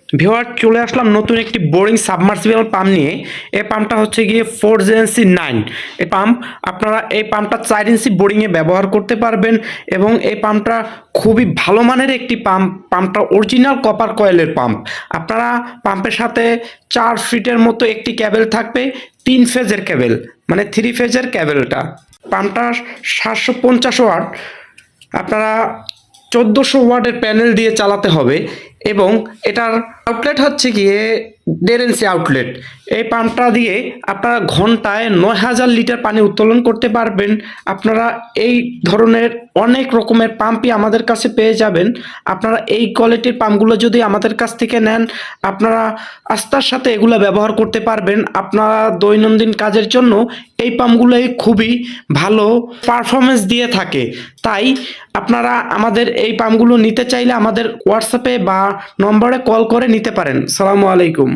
Viewer চলে আসলাম নতুন একটি বোরিং সাবমার্সিবল পাম্প নিয়ে। এই পাম্পটা হচ্ছে গিয়ে 4JNC9 এই পাম্প। আপনারা এই পাম্পটা 4 ইঞ্চি বোরিংয়ে ব্যবহার করতে পারবেন এবং এই পাম্পটা খুবই ভালো মানের একটি পাম্প। পাম্পটা অরিজিনাল কপার কয়েলের পাম্প। আপনারা পাম্পের সাথে 4 ফিটের মতো একটি ক্যাবেল থাকবে, 3 ফেজের ক্যাবেল, মানে 3 ফেজের ক্যাবেলটা। পাম্পটা 750 ওয়াট। আপনারা 1400 ওয়াটের প্যানেল দিয়ে চালাতে হবে এবং এটার আউটলেট হচ্ছে গিয়ে 1.5 ইঞ্চি আউটলেট। এই পাম্পটা দিয়ে আপনারা ঘন্টায় 9000 লিটার পানি উত্তোলন করতে পারবেন। আপনারা এই ধরনের অনেক রকমের পাম্পই আমাদের কাছে পেয়ে যাবেন। আপনারা এই কোয়ালিটির পাম্পগুলো যদি আমাদের কাছ থেকে নেন, আপনারা আস্থার সাথে এগুলো ব্যবহার করতে পারবেন। আপনারা দৈনন্দিন কাজের জন্য এই পাম্পগুলোই খুবই ভালো পারফরমেন্স দিয়ে থাকে। তাই আপনারা আমাদের এই পাম্পগুলো নিতে চাইলে আমাদের হোয়াটসঅ্যাপে বা নম্বরে কল করে নিতে পারেন। সালামু আলাইকুম।